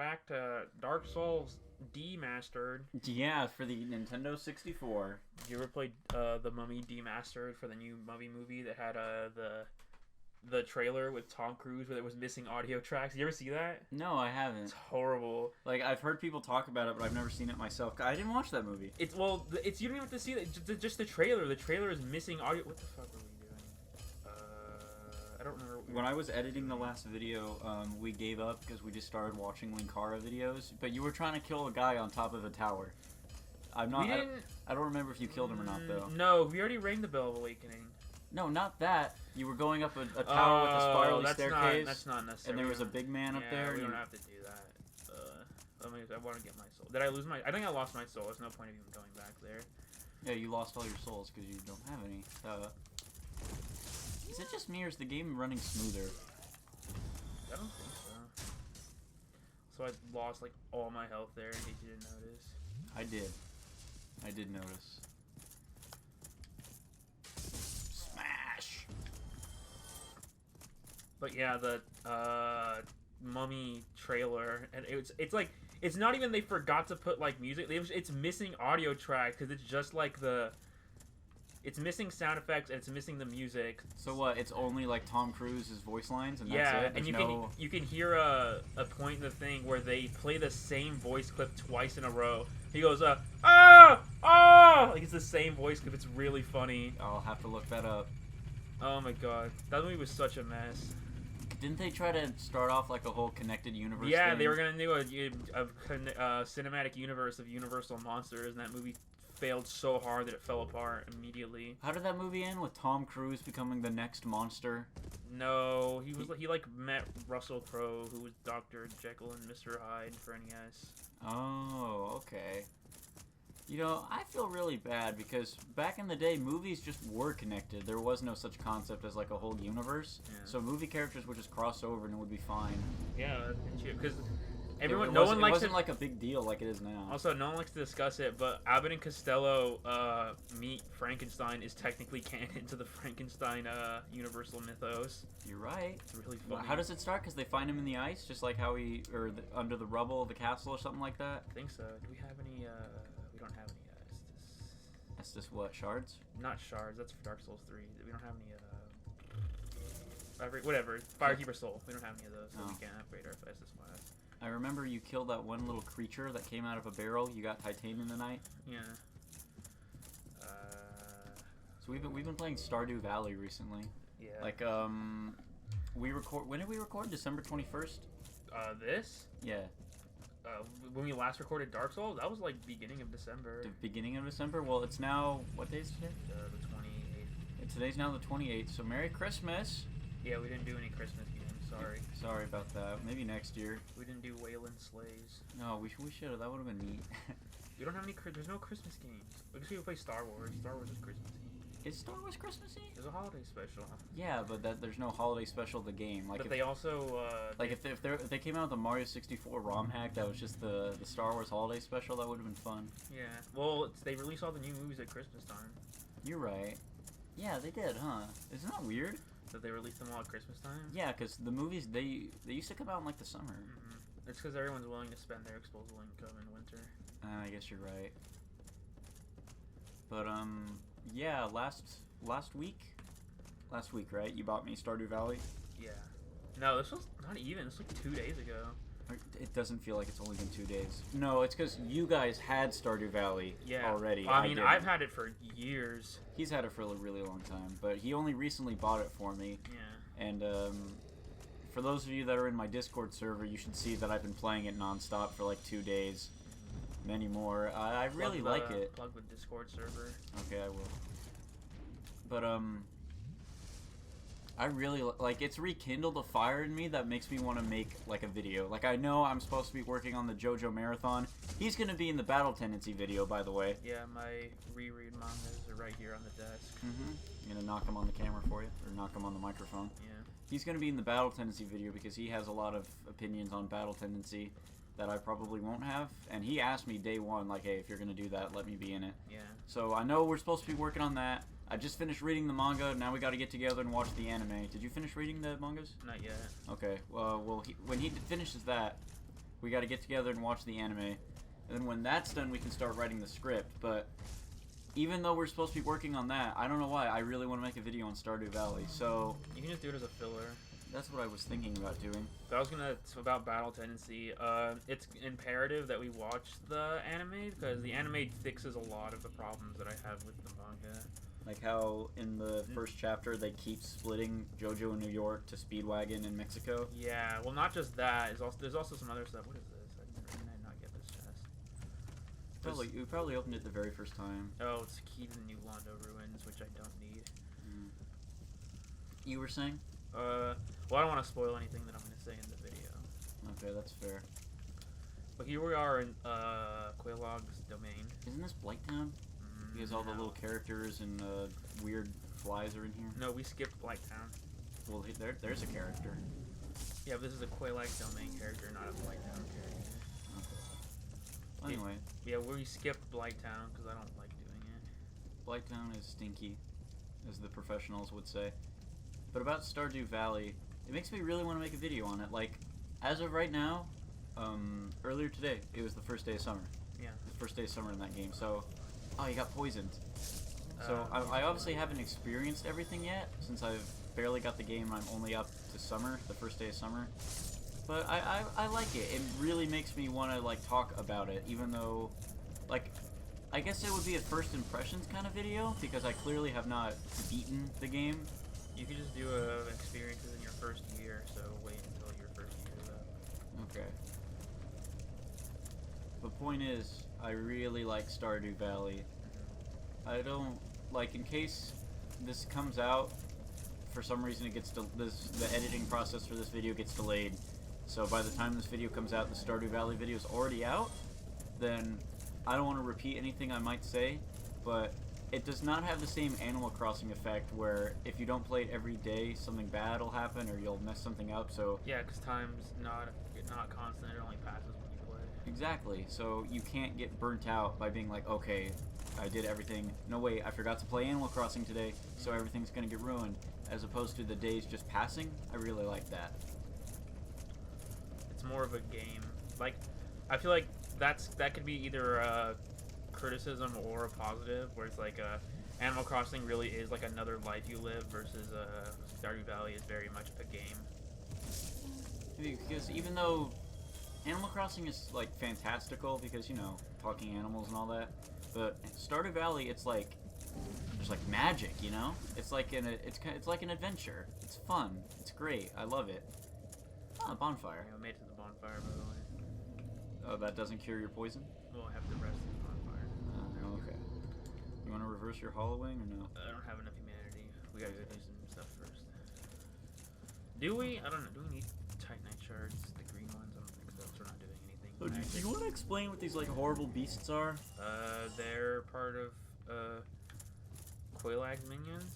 back to Dark Souls Demastered. Yeah, for the Nintendo 64. Did you ever play the Mummy Demastered for the new Mummy movie that had the trailer with Tom Cruise where it was missing audio tracks? You ever see that? No, I haven't. It's horrible. Like, I've heard people talk about it, but I've never seen it myself. I didn't watch that movie. It's you don't even have to see that. Just the trailer. The trailer is missing audio. What the fuck are we doing? I don't remember. When I was editing the last video, we gave up because we just started watching Linkara videos. But you were trying to kill a guy on top of a tower. I'm not. I don't remember if you killed him or not, though. No, we already rang the Bell of Awakening. No, not that. You were going up a tower with a spirally staircase. That's not necessary. And there was a big man up there. We don't have to do that. I want to get my soul. Did I lose my? I think I lost my soul. There's no point of even going back there. Yeah, you lost all your souls because you don't have any. Is it just me or is the game running smoother? I don't think so. So I lost like all my health there in case you didn't notice. I did. I did notice. Smash! But yeah, the Mummy trailer, and it's like, it's not even they forgot to put like music. It's missing audio tracks because it's just like it's missing sound effects and it's missing the music. So what? It's only like Tom Cruise's voice lines and yeah, that's it? and you can hear a point in the thing where they play the same voice clip twice in a row. He goes like it's the same voice clip. It's really funny. I'll have to look that up. Oh my god, that movie was such a mess. Didn't they try to start off like a whole connected universe Yeah, thing? they were gonna do a cinematic universe of Universal monsters, and that movie failed so hard that it fell apart immediately. How did that movie end with Tom Cruise becoming the next monster? No, he met Russell Crowe, who was Dr. Jekyll and Mr. Hyde for NES. Oh, okay. You know, I feel really bad because back in the day, movies just were connected. There was no such concept as like a whole universe. Yeah. So movie characters would just cross over and it would be fine. Yeah, because it wasn't like a big deal like it is now. Also, no one likes to discuss it, but Abbott and Costello meet Frankenstein is technically canon to the Frankenstein Universal mythos. You're right. It's really funny. How does it start? Because they find him in the ice, just like how under the rubble of the castle or something like that? I think so. Do we have any, we don't have any, Estus what? Shards? Not shards, that's for Dark Souls 3. We don't have any, whatever. Firekeeper Soul. We don't have any of those, so we can't upgrade our Estus class. I remember you killed that one little creature that came out of a barrel. You got Titanium tonight. Yeah. So we've been playing Stardew Valley recently. Yeah. Like we record. When did we record? December 21st. This? Yeah. When we last recorded Dark Souls, that was like beginning of December. The beginning of December. Well, it's now what day is today? The 28th. Today's now the 28th. So Merry Christmas. Yeah, we didn't do any Christmas games. Sorry. Sorry about that. Maybe next year. We didn't do Waylon Slays. No, we should have. That would have been neat. We don't have any. There's no Christmas games. I guess we can play Star Wars. Star Wars is Christmassy. Is Star Wars Christmassy? There's a holiday special. Yeah, but there's no holiday special. The game. Like, but they also. If they came out with the Mario 64 ROM hack that was just the Star Wars holiday special, that would have been fun. Yeah. Well, they release all the new movies at Christmas time. You're right. Yeah, they did, huh? Isn't that weird? That they released them all at Christmas time? Yeah, because the movies, they used to come out in, like, the summer. Mm-hmm. It's because everyone's willing to spend their disposable income in winter. I guess you're right. But, yeah, last week, right? You bought me Stardew Valley? Yeah. No, this was not even. It's like 2 days ago. It doesn't feel like it's only been 2 days. No, it's because you guys had Stardew Valley already. I mean, I've had it for years. He's had it for a really long time, but he only recently bought it for me. Yeah. And for those of you that are in my Discord server, you should see that I've been playing it nonstop for like 2 days. Many more. I really like it. Plug the Discord server. Okay, I will. But I really like it's rekindled a fire in me that makes me want to make like a video. Like I know I'm supposed to be working on the JoJo marathon. He's gonna be in the battle tendency video, by the way. Yeah, my reread mangas are right here on the desk. I'm gonna knock him on the camera for you, or knock him on the microphone. Yeah. He's gonna be in the battle tendency video because he has a lot of opinions on battle tendency that I probably won't have. And he asked me day one, like, hey, if you're gonna do that, let me be in it. Yeah. So I know we're supposed to be working on that. I just finished reading the manga. Now we got to get together and watch the anime. Did you finish reading the mangas? Not yet. Okay. Well, when he finishes that, we got to get together and watch the anime. And then when that's done, we can start writing the script. But even though we're supposed to be working on that, I don't know why, I really want to make a video on Stardew Valley. So you can just do it as a filler. That's what I was thinking about doing. So I was gonna about Battle Tendency. It's imperative that we watch the anime because the anime fixes a lot of the problems that I have with the manga. Like how in the first chapter they keep splitting JoJo in New York to Speedwagon in Mexico. Yeah, well, not just that. There's also some other stuff. What is this? I did not get this chest. You probably opened it the very first time. Oh, it's key to the New Londo ruins, which I don't need. You were saying? Well, I don't want to spoil anything that I'm going to say in the video. Okay, that's fair. But here we are in Quaylog's domain. Isn't this Blighttown? Because all the little characters and weird flies are in here? No, we skipped Blighttown. Well, there's a character. Yeah, but this is a Quaylag domain character, not a Blighttown character. Okay. Anyway. Yeah, we skipped Blighttown because I don't like doing it. Blighttown is stinky, as the professionals would say. But about Stardew Valley, it makes me really want to make a video on it. Like, as of right now, earlier today, it was the first day of summer. Yeah. The first day of summer in that game, so... Oh, you got poisoned. So, I obviously haven't experienced everything yet, since I've barely got the game and I'm only up to summer, the first day of summer. But I like it. It really makes me want to, like, talk about it, even though, like... I guess it would be a first impressions kind of video, because I clearly have not beaten the game. You could just do experiences in your first year, so wait until your first year is up. Okay. The point is, I really like Stardew Valley. I don't, like, in case this comes out, for some reason it gets, the editing process for this video gets delayed. So by the time this video comes out, the Stardew Valley video is already out, then I don't want to repeat anything I might say, but it does not have the same Animal Crossing effect where if you don't play it every day, something bad will happen or you'll mess something up, so... Yeah, because time's not constant, it only passes when you play. Exactly, so you can't get burnt out by being like, okay, I did everything. No, wait, I forgot to play Animal Crossing today, so everything's gonna get ruined. As opposed to the days just passing, I really like that. It's more of a game. Like, I feel like that could be either a criticism or a positive, where it's like Animal Crossing really is like another life you live versus Stardew Valley is very much a game. Because even though Animal Crossing is like fantastical because, you know, talking animals and all that, but Stardew Valley, it's like there's like magic, you know? It's like it's like an adventure. It's fun. It's great. I love it. Oh, a bonfire. Yeah, I made it to the bonfire, by the way. Oh, that doesn't cure your poison? We'll have to rest in the bonfire. Okay. You want to reverse your hollowing or no? I don't have enough humanity. We gotta go do some stuff first. Do we? I don't know. Do we need Titanite shards? The green ones? I don't think so. So we're not doing anything. Oh, do you want to explain what these like horrible beasts are? They're part of Quaylag's minions.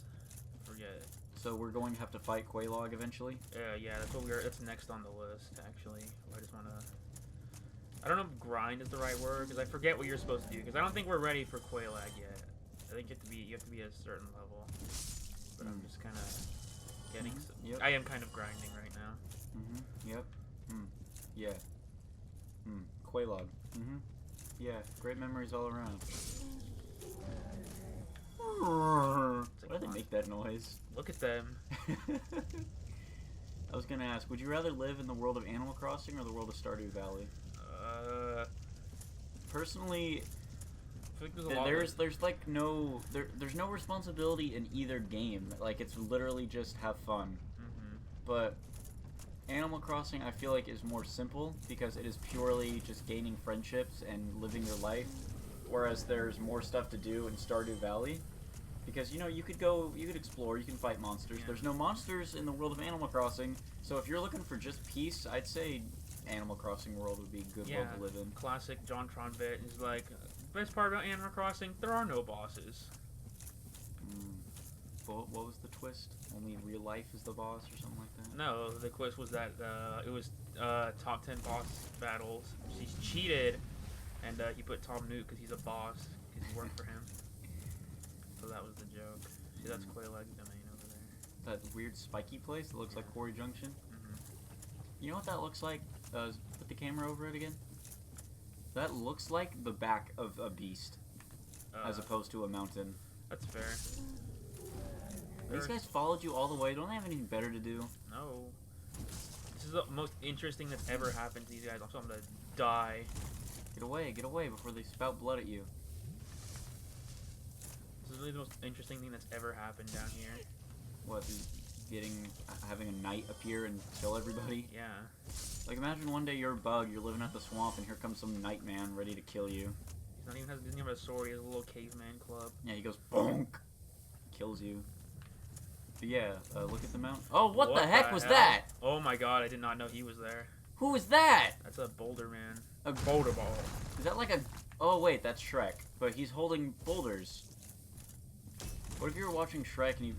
Forget. So we're going to have to fight Quaylog eventually? Yeah, that's next on the list, actually. I just want to... I don't know if grind is the right word, because I forget what you're supposed to do, because I don't think we're ready for Quaylag yet. I think you have to be at a certain level. But I'm just kind of getting... Yep. I am kind of grinding right now. Yep. Yeah. Quaylog. Yeah, great memories all around. Why do they make that noise? Look at them. I was gonna ask, would you rather live in the world of Animal Crossing or the world of Stardew Valley? I Personally, think there's like there's no responsibility in either game. Like, it's literally just have fun. But Animal Crossing, I feel like, is more simple because it is purely just gaining friendships and living your life. Whereas there's more stuff to do in Stardew Valley. Because, you know, you could explore, you can fight monsters. Yeah. There's no monsters in the world of Animal Crossing, so if you're looking for just peace, I'd say Animal Crossing world would be a good world to live in. Classic John Tronvet is like, best part about Animal Crossing, there are no bosses. What was the twist? Only real life is the boss or something like that? No, the twist was that it was top 10 boss battles. She's cheated, and he put Tom Nook because he's a boss, because he worked for him. So that was the joke. See, that's Quaylag's domain over there. That weird spiky place that looks like Quarry Junction? You know what that looks like? Put the camera over it again. That looks like the back of a beast, as opposed to a mountain. That's fair. These guys followed you all the way. Don't they have anything better to do? No. This is the most interesting that's ever happened to these guys. I'm gonna die. Get away before they spout blood at you. This is really the most interesting thing that's ever happened down here. What, having a knight appear and kill everybody? Yeah. Like, imagine one day you're a bug, you're living at the swamp, and here comes some night man ready to kill you. Doesn't even have a sword. He has a little caveman club. Yeah, he goes bonk, kills you. But yeah, look at the mountain. Oh, what the heck was that? Oh my god, I did not know he was there. Who is that? That's a boulder man. A boulder ball. Is that like a? Oh wait, that's Shrek, but he's holding boulders. What if you were watching Shrek and you?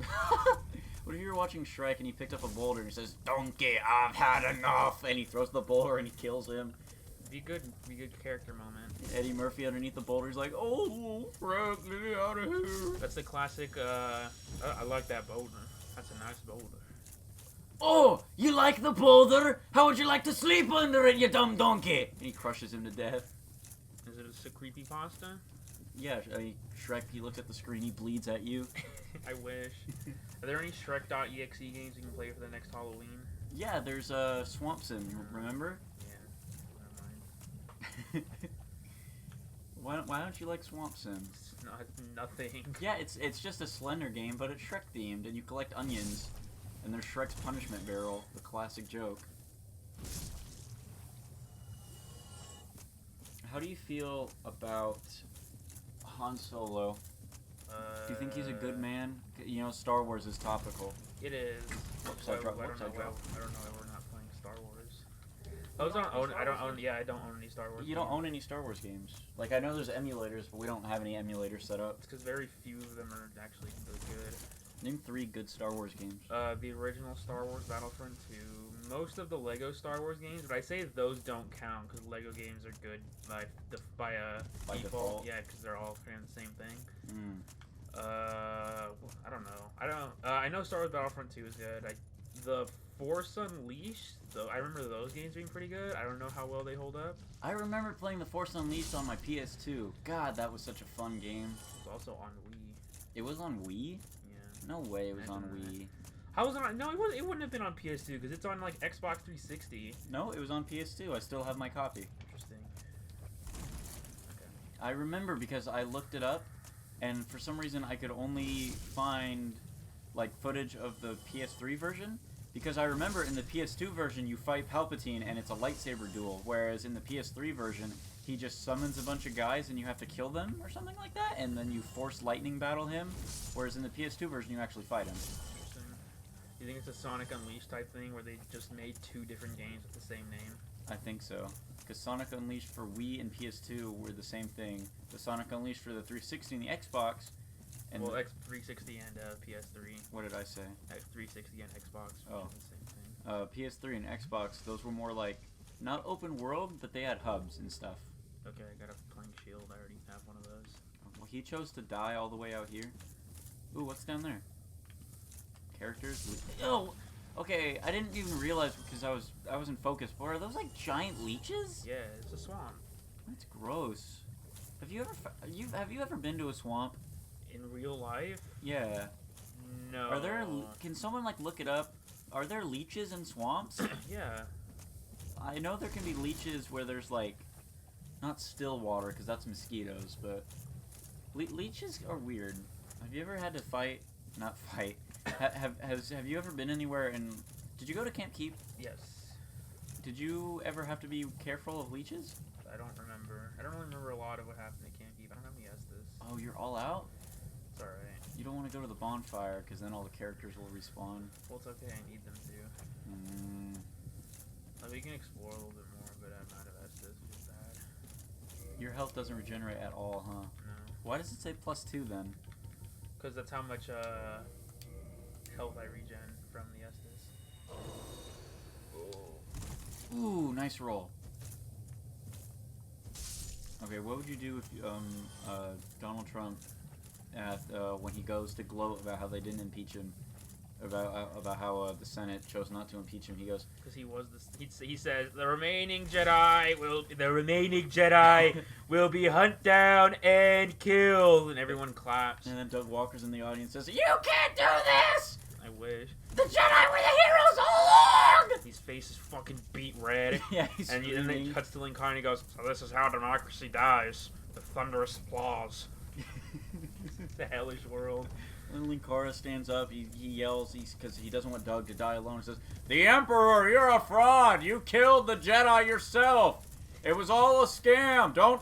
What if you were watching Shrek and he picked up a boulder and he says, "Donkey, I've had enough," and he throws the boulder and he kills him? Be good character moment. Eddie Murphy underneath the boulder is like, "Oh, Shrek, get me out of here." That's the classic. I like that boulder. That's a nice boulder. Oh, you like the boulder? How would you like to sleep under it, you dumb donkey? And he crushes him to death. Is it a creepypasta? Yeah, I mean, Shrek, he looks at the screen, he bleeds at you. I wish. Are there any Shrek.exe games you can play for the next Halloween? Yeah, there's Swamp Sim, remember? Yeah, never mind. Why don't you like Swamp Sim? It's not nothing. Yeah, it's just a Slender game, but it's Shrek themed, and you collect onions. And there's Shrek's punishment barrel, the classic joke. How do you feel about Han Solo? Do you think he's a good man? You know, Star Wars is topical. It is. Whoops, I I don't know why we're not playing Star Wars. I don't own any Star Wars. You don't own any Star Wars games. Like, I know there's emulators, but we don't have any emulators set up. It's because very few of them are actually really good. Name 3 good Star Wars games. The original Star Wars Battlefront 2, most of the Lego Star Wars games, but I say those don't count because Lego games are good by default. Yeah, because they're all kind of the same thing. I don't know. I know Star Wars Battlefront 2 is good. The Force Unleashed, though, I remember those games being pretty good. I don't know how well they hold up. I remember playing The Force Unleashed on my PS2. God, that was such a fun game. It was also on Wii. It was on Wii? No way it was on Wii. How was it on? No, it wouldn't have been on PS2 because it's on like Xbox 360. No, it was on PS2. I still have my copy. Interesting. Okay. I remember because I looked it up, and for some reason I could only find like footage of the PS3 version. Because I remember in the PS2 version you fight Palpatine and it's a lightsaber duel, whereas in the PS3 version he just summons a bunch of guys and you have to kill them or something like that, and then you force lightning battle him, whereas in the PS2 version you actually fight him. Interesting. You think it's a Sonic Unleashed type thing where they just made 2 different games with the same name? I think so. Because Sonic Unleashed for Wii and PS2 were the same thing. The Sonic Unleashed for the 360 and the Xbox. And well, X360 and PS3. What did I say? X360 and Xbox. Oh. The same thing. PS3 and Xbox, those were more like, not open world, but they had hubs and stuff. Okay, I got a plank shield. I already have one of those. Well, he chose to die all the way out here. Ooh, what's down there? Characters? Oh! Okay, I didn't even realize because I was in focus. But are those like giant leeches? Yeah, it's a swamp. That's gross. Have you ever been to a swamp? In real life? Yeah. No. Are there? Can someone like look it up? Are there leeches in swamps? Yeah. I know there can be leeches where there's like, not still water because that's mosquitoes, but leeches are weird. Have you ever had to fight? Not fight. Have you ever been anywhere and did you go to Camp Keep? Yes. Did you ever have to be careful of leeches? I don't remember. I don't really remember a lot of what happened at Camp Keep. I don't have any Estes. Oh, you're all out? It's alright. You don't want to go to the bonfire because then all the characters will respawn. Well, it's okay. I need them to. We can explore a little bit more, but I'm out of Estes, which is bad. Your health doesn't regenerate at all, huh? No. Why does it say +2 then? Because that's how much health I regen from the Estes. Ooh, nice roll. Okay, what would you do if Donald Trump, when he goes to gloat about how they didn't impeach him, about how the Senate chose not to impeach him. He goes, because he was he says the remaining Jedi will be hunted down and killed, and everyone claps. And then Doug Walker's in the audience and says, "You can't do this! I wish. The Jedi were the heroes all along!" His face is fucking beat red. Yeah, he's and then it cuts to Lincoln and he goes, "So this is how democracy dies. The thunderous applause." The hellish world. And Linkara stands up. He yells because he doesn't want Doug to die alone. He says, "The Emperor, you're a fraud. You killed the Jedi yourself. It was all a scam. Don't..."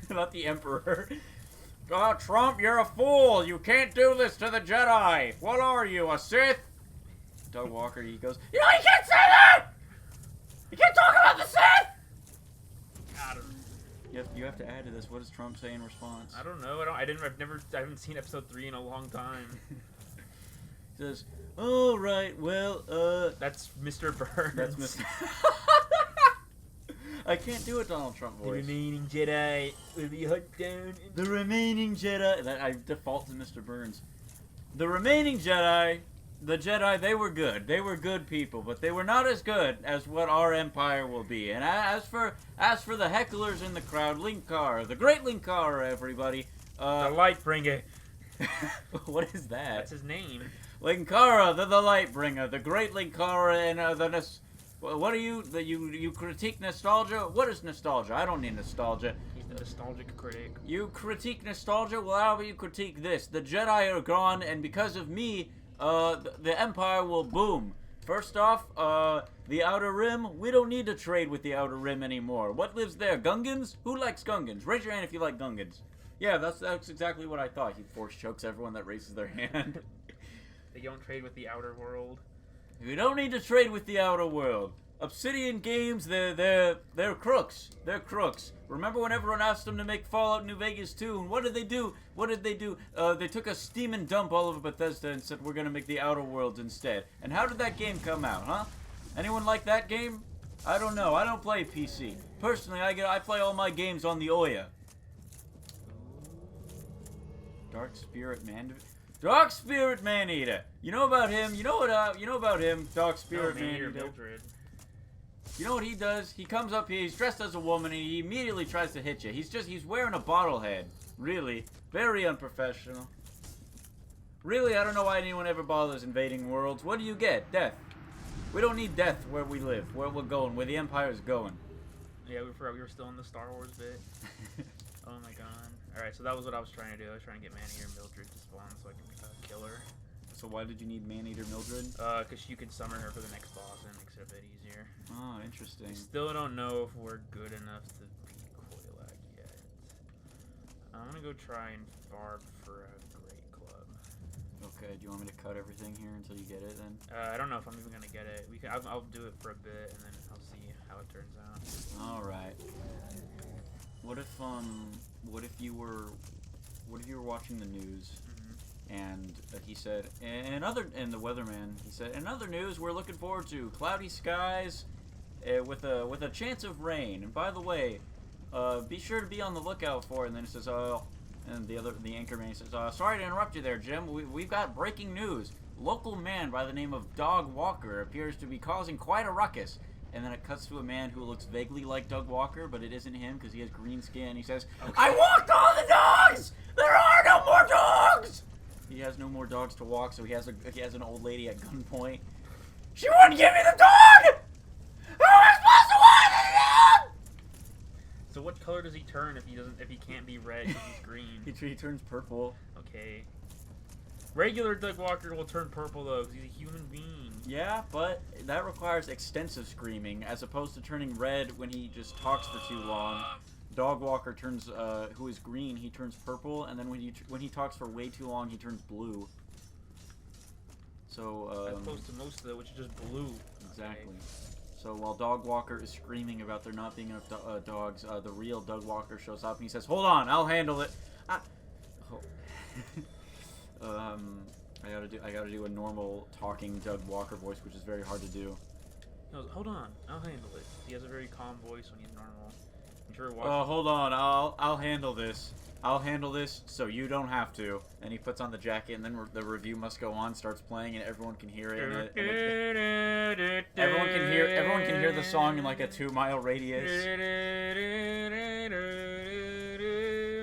Not the Emperor. "Oh, Trump, you're a fool. You can't do this to the Jedi. What are you, a Sith?" Doug Walker, he goes, "You know, you can't say that! You can't talk about the Sith!" God. You have to add to this. What does Trump say in response? I don't know. I haven't seen episode 3 in a long time. He says, "Oh, right, well, That's Mr. Burns. That's Mr. I can't do a Donald Trump The voice. remaining Jedi will be hunted down. The remaining Jedi... I default to Mr. Burns. The remaining Jedi... The Jedi, they were good. They were good people, but they were not as good as what our Empire will be. And as for the hecklers in the crowd, Linkara, the great Linkara, everybody. The Lightbringer. What is that? That's his name. Linkara, the Lightbringer, the great Linkara, and what are you? You critique nostalgia? What is nostalgia? I don't need nostalgia. He's the nostalgic critic. You critique nostalgia? Well, how about you critique this? The Jedi are gone, and because of me, the Empire will boom. First off, the Outer Rim, we don't need to trade with the Outer Rim anymore. What lives there? Gungans? Who likes Gungans? Raise your hand if you like Gungans. Yeah, that's exactly what I thought. He force chokes everyone that raises their hand. They don't trade with the outer world. We don't need to trade with the outer world. Obsidian Games, they're crooks. They're crooks. Remember when everyone asked them to make Fallout New Vegas 2? And what did they do? They took a steam and dump all over Bethesda and said, we're going to make the Outer Worlds instead. And how did that game come out, huh? Anyone like that game? I don't know. I don't play PC. Personally, I play all my games on the Ouya. Dark Spirit Man-Eater. You know about him? You know about him? Dark Spirit Man-Eater. Mildred. You know what he does? He comes up here, he's dressed as a woman, and he immediately tries to hit you. He's wearing a bottle head. Really. Very unprofessional. Really, I don't know why anyone ever bothers invading worlds. What do you get? Death. We don't need death where we live, where we're going, where the Empire's going. Yeah, we forgot we were still in the Star Wars bit. Oh my god. Alright, so that was what I was trying to do. I was trying to get Man-Eater Mildred to spawn so I can kill her. So why did you need Man-Eater Mildred? Because you can summon her for the next boss and it makes it a bit easier. Oh, interesting. Still don't know if we're good enough to beat Koilag yet. I'm gonna go try and farm for a great club. Okay, do you want me to cut everything here until you get it then? I don't know if I'm even gonna get it. I'll do it for a bit and then I'll see how it turns out. Alright. What if you were watching the news? And he said, and the weatherman, he said, in other news, we're looking forward to cloudy skies with a chance of rain. And by the way, be sure to be on the lookout for it. And then he says, and the anchorman says, sorry to interrupt you there, Jim. We've got breaking news. Local man by the name of Dog Walker appears to be causing quite a ruckus. And then it cuts to a man who looks vaguely like Doug Walker, but it isn't him because he has green skin. He says, okay. I walked all the dogs! There are no more dogs! He has no more dogs to walk, so he has an old lady at gunpoint. She wouldn't give me the dog! How am I supposed to walk the dog? So what color does he turn if he can't be red because he's green? He turns purple. Okay. Regular Doug Walker will turn purple though because he's a human being. Yeah, but that requires extensive screaming as opposed to turning red when he just talks for too long. Dog Walker turns, who is green, he turns purple, and then when he talks for way too long, he turns blue. So, as opposed to most of it, which is just blue. Exactly. Okay. So while Dog Walker is screaming about there not being enough dogs, the real Doug Walker shows up and he says, "Hold on, I'll handle it." I gotta do a normal talking Doug Walker voice, which is very hard to do. He goes, "Hold on, I'll handle it." He has a very calm voice when he's normal. Drew, watch. Hold on. I'll handle this. I'll handle this so you don't have to. And he puts on the jacket, and then the review must go on. Starts playing, and everyone can hear it. Everyone can hear the song in like a 2-mile radius.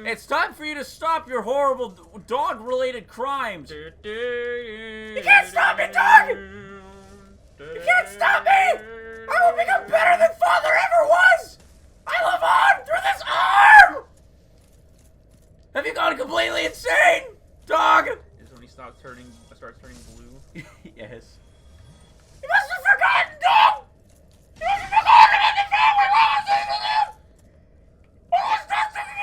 It's time for you to stop your horrible dog-related crimes. You can't stop me, dog! You can't stop me! I will become better than Father ever was! I live on through this arm! Have you gone completely insane, dog? Is when he starts turning blue. Yes. You must have forgotten, dog! You must have forgotten about the family relationship! It was nothing to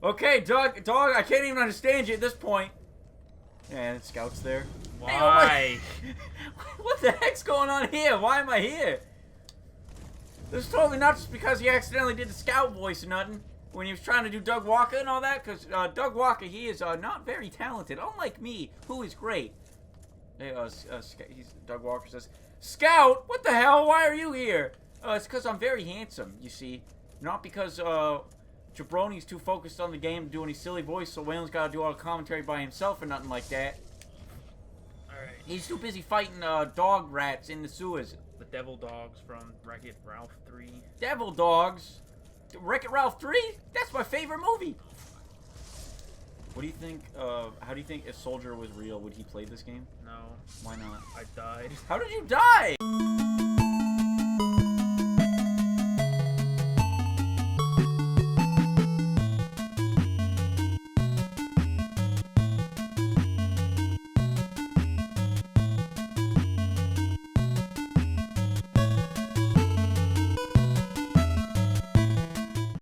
Okay, dog, I can't even understand you at this point. Yeah, the scout's there. Why? Hey, what the heck's going on here? Why am I here? This is totally not just because he accidentally did the scout voice or nothing when he was trying to do Doug Walker and all that, because Doug Walker, he is not very talented, unlike me, who is great. Hey, Doug Walker says, Scout, what the hell? Why are you here? It's because I'm very handsome, you see. Not because Jabroni's too focused on the game to do any silly voice, so Waylon's got to do all the commentary by himself or nothing like that. Alright. He's too busy fighting dog rats in the sewers. The Devil Dogs from Wreck-It Ralph 3. Devil Dogs? Wreck-It Ralph 3? That's my favorite movie. What do you think, how do you think if Soldier was real, would he play this game? No. Why not? I died. How did you die?